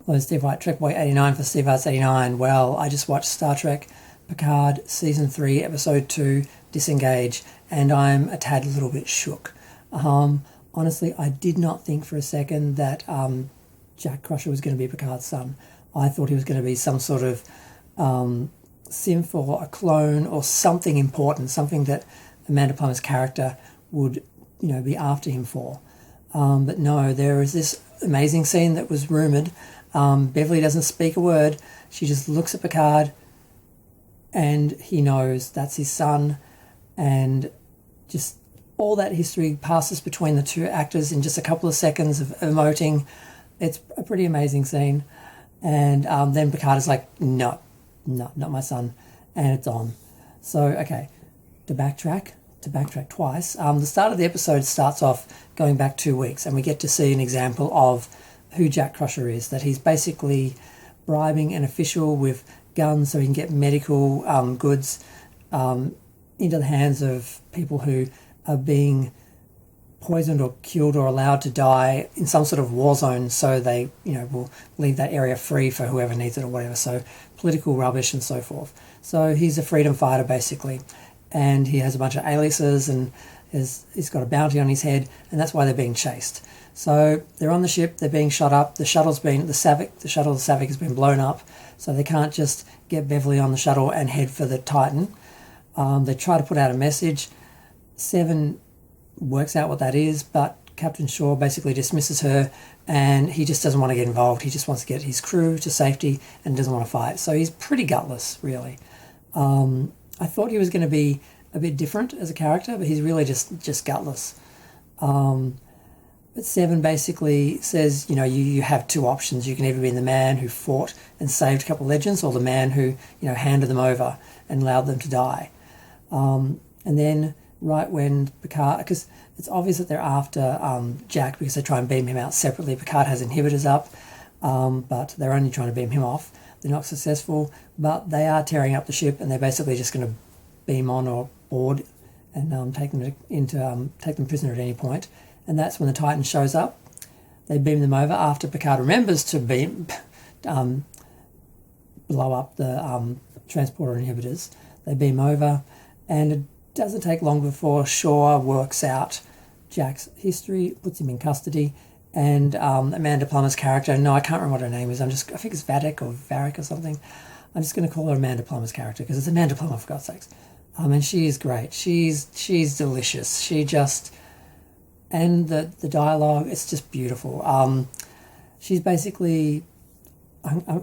Hello, Steve White, Trek Boy 89 for Steve Arts 89. Well, I just watched Star Trek Picard Season 3, Episode 2, Disengage, and I'm a tad little bit shook. Honestly, I did not think for a second that Jack Crusher was going to be Picard's son. I thought he was going to be some sort of synth or a clone or something important, something that Amanda Plummer's character would, be after him for. But no, there is this amazing scene that was rumoured. Beverly doesn't speak a word. She just looks at Picard and he knows that's his son, and just all that history passes between the two actors in just a couple of seconds of emoting. It's a pretty amazing scene. And then Picard is like, no, not my son. And it's on. So, okay, to backtrack twice. The start of the episode starts off going back 2 weeks, and we get to see an example of who Jack Crusher is, that he's basically bribing an official with guns so he can get medical goods into the hands of people who are being poisoned or killed or allowed to die in some sort of war zone, so they will leave that area free for whoever needs it or whatever. So political rubbish and so forth. So he's a freedom fighter basically, and he has a bunch of aliases, and he's got a bounty on his head, and that's why they're being chased. So they're on the ship, they're being shot up. The shuttle of the Savick has been blown up, so they can't just get Beverly on the shuttle and head for the Titan. They try to put out a message. Seven works out what that is, but Captain Shaw basically dismisses her, and he just doesn't want to get involved. He just wants to get his crew to safety and doesn't want to fight. So he's pretty gutless, really. I thought he was going to be a bit different as a character, but he's really just gutless. But Seven basically says, you have two options. You can either be the man who fought and saved a couple of legends, or the man who, handed them over and allowed them to die. And then right when Picard, because it's obvious that they're after Jack because they try and beam him out separately. Picard has inhibitors up, but they're only trying to beam him off. They're not successful, but they are tearing up the ship, and they're basically just going to beam on or board and take them prisoner at any point. And that's when the Titan shows up. They beam them over after Picard remembers to blow up the transporter inhibitors. They beam over, and it doesn't take long before Shaw works out Jack's history, puts him in custody, and Amanda Plummer's character, no, I can't remember what her name is, I think it's Vadek or Varric or something. I'm just going to call her Amanda Plummer's character because it's Amanda Plummer, for God's sakes. And she is great. She's delicious. And the dialogue, it's just beautiful. She's basically, I'm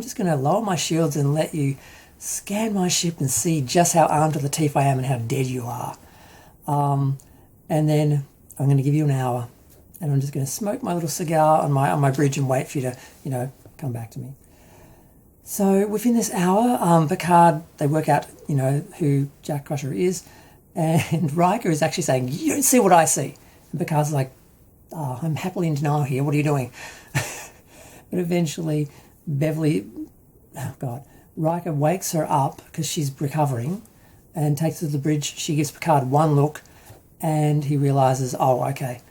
just going to lower my shields and let you scan my ship and see just how armed to the teeth I am and how dead you are. And then I'm going to give you an hour, and I'm just going to smoke my little cigar on my bridge and wait for you to, come back to me. So within this hour, Picard, they work out, who Jack Crusher is, and Riker is actually saying, you don't see what I see. And Picard's like, I'm happily in denial here, what are you doing? But eventually, Riker wakes her up because she's recovering and takes her to the bridge. She gives Picard one look, and he realises, oh, okay,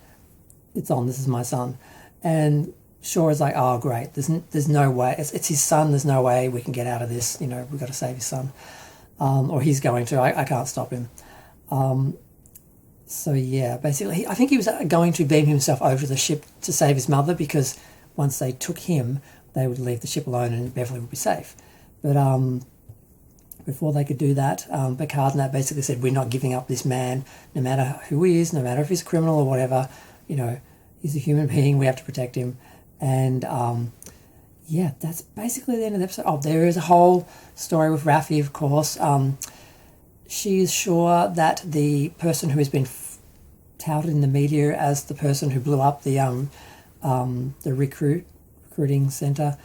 it's on, this is my son. And Shaw is like, oh, great, there's no way, it's his son, there's no way we can get out of this, we've got to save his son. Or he's going to, I can't stop him. So yeah, basically, I think he was going to beam himself over to the ship to save his mother, because once they took him, they would leave the ship alone and Beverly would be safe. But before they could do that, Picard and that basically said, we're not giving up this man, no matter who he is, no matter if he's a criminal or whatever, he's a human being, we have to protect him. And that's basically the end of the episode. Oh, there is a whole story with Raffi, of course. She is sure that the person who has been touted in the media as the person who blew up the recruiting centre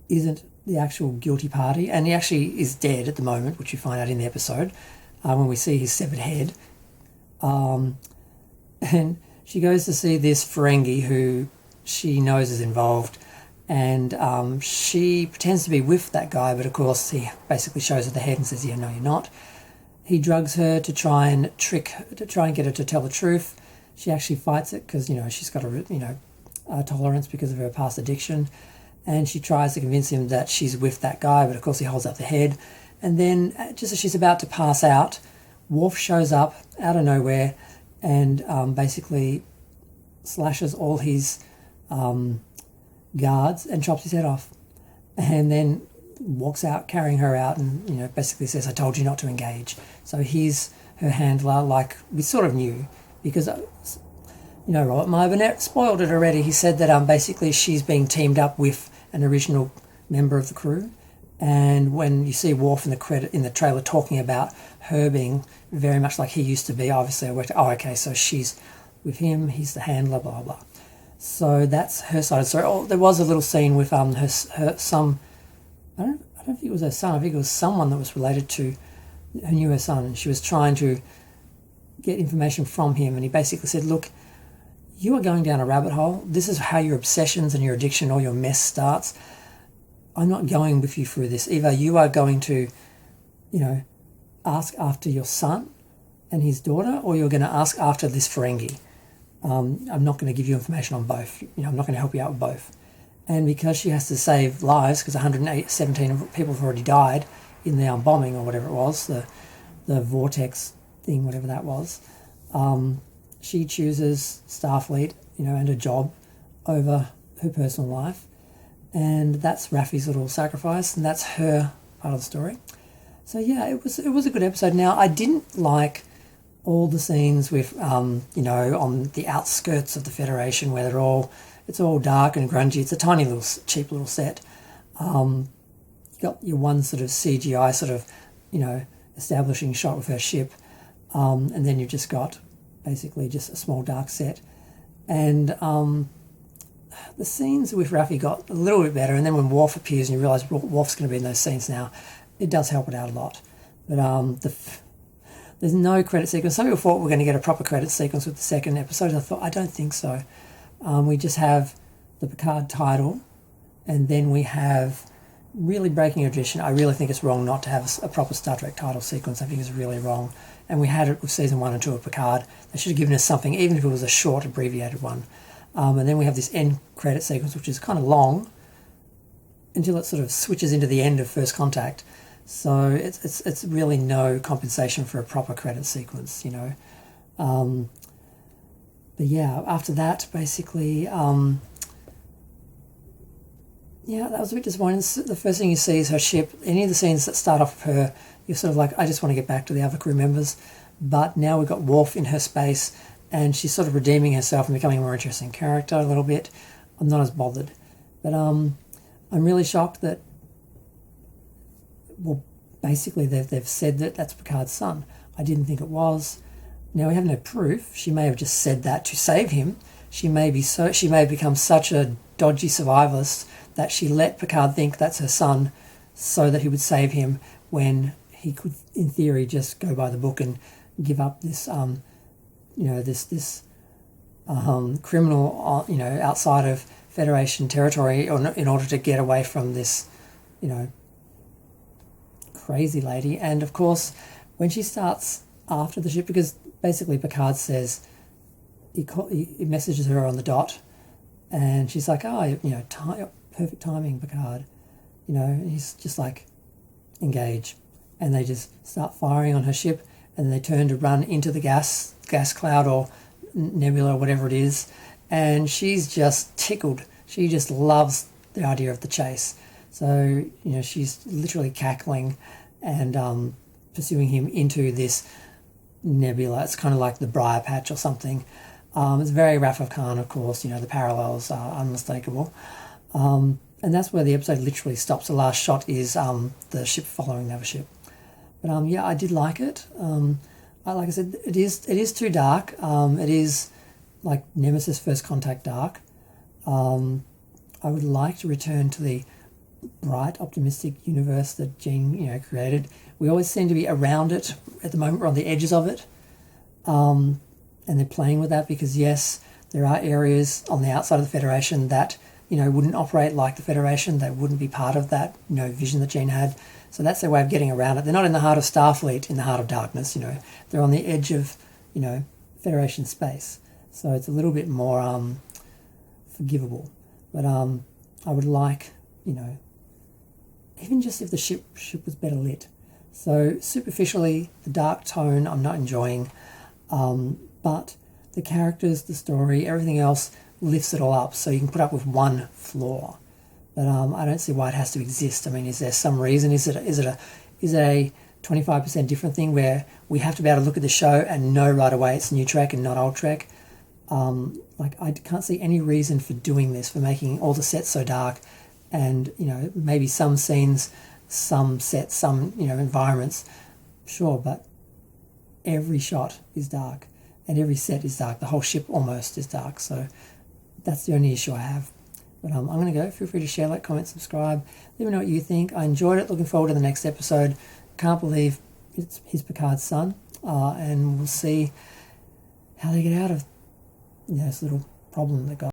isn't the actual guilty party, and he actually is dead at the moment, which you find out in the episode when we see his severed head. And she goes to see this Ferengi who she knows is involved, and she pretends to be with that guy, but of course he basically shows her the head and says, yeah, no, you're not. He drugs her to try and get her to tell the truth. She actually fights it because, she's got a tolerance because of her past addiction. and she tries to convince him that she's with that guy, but of course he holds up the head. And then just as she's about to pass out, Worf shows up out of nowhere and basically slashes all his guards and chops his head off, and then walks out carrying her out, and basically says, "I told you not to engage." So he's her handler, like we sort of knew, because Robert Myburn spoiled it already. He said that basically she's being teamed up with an original member of the crew, and when you see Worf in the trailer talking about her being very much like he used to be, obviously I worked, okay, so she's with him, he's the handler, blah blah. So that's her side of the story. Oh, there was a little scene with her some, I don't think it was her son, I think it was someone that was related to who knew her son, and she was trying to get information from him, and he basically said, "Look, you are going down a rabbit hole. This is how your obsessions and your addiction, all your mess starts. I'm not going with you through this. Either you are going to, ask after your son and his daughter, or you're going to ask after this Ferengi. I'm not going to give you information on both. I'm not going to help you out with both." And because she has to save lives, because 117 people have already died in the bombing or whatever it was, the vortex thing, whatever that was, she chooses Starfleet, and a job over her personal life. And that's Raffi's little sacrifice, and that's her part of the story. So yeah, it was a good episode. Now, I didn't like all the scenes with on the outskirts of the Federation where it's all dark and grungy. It's a tiny little cheap little set. You got your one sort of CGI sort of establishing shot with her ship, and then you've just got basically just a small dark set. And the scenes with Raffi got a little bit better, and then when Worf appears and you realise Worf's going to be in those scenes now, it does help it out a lot. But there's no credit sequence. Some people thought we're going to get a proper credit sequence with the second episode. I don't think so. We just have the Picard title, and then we have, really breaking a tradition, I really think it's wrong not to have a proper Star Trek title sequence. I think it's really wrong. And we had it with season 1 and 2 of Picard. They should have given us something, even if it was a short, abbreviated one. And then we have this end credit sequence, which is kind of long, until it sort of switches into the end of First Contact. So it's really no compensation for a proper credit sequence, But yeah, after that, basically, that was a bit disappointing. The first thing you see is her ship. Any of the scenes that start off with her, you're sort of like, I just want to get back to the other crew members. But now we've got Worf in her space, and she's sort of redeeming herself and becoming a more interesting character a little bit. I'm not as bothered. But I'm really shocked that, well, basically they've said that that's Picard's son. I didn't think it was. Now, we have no proof. She may have just said that to save him. She may have become such a dodgy survivalist that she let Picard think that's her son so that he would save him, when he could, in theory, just go by the book and give up this, this criminal, outside of Federation territory in order to get away from this, crazy lady. And of course, when she starts after the ship, because basically Picard says, he messages her on the dot, and she's like, perfect timing, Picard. He's just like, engage. And they just start firing on her ship, and then they turn to run into the gas cloud or nebula or whatever it is, and she's just tickled. She just loves the idea of the chase. So, she's literally cackling and pursuing him into this nebula. It's kind of like the Briar Patch or something. It's very Wrath of Khan, of course. The parallels are unmistakable. And that's where the episode literally stops. The last shot is the ship following the other ship. But I did like it. Like I said, it is too dark. It is like Nemesis First Contact dark. I would like to return to the bright, optimistic universe that Gene, created. We always seem to be around it. At the moment, we're on the edges of it. And they're playing with that because, yes, there are areas on the outside of the Federation that, wouldn't operate like the Federation. They wouldn't be part of that, vision that Gene had. So that's their way of getting around it. They're not in the heart of Starfleet, in the heart of darkness, They're on the edge of, Federation space. So it's a little bit more forgivable. But I would like even just if the ship was better lit. So superficially, the dark tone I'm not enjoying, but the characters, the story, everything else lifts it all up. So you can put up with one flaw, but I don't see why it has to exist. I mean, is there some reason? Is it a 25% different thing where we have to be able to look at the show and know right away it's new Trek and not old Trek? I can't see any reason for doing this, for making all the sets so dark, and maybe some scenes, some sets, some environments, sure, but every shot is dark and every set is dark. The whole ship almost is dark. So that's the only issue I have. But I'm going to go. Feel free to share, like, comment, subscribe. Let me know what you think. I enjoyed it. Looking forward to the next episode. Can't believe he's Picard's son, and we'll see how they get out of this little problem they got.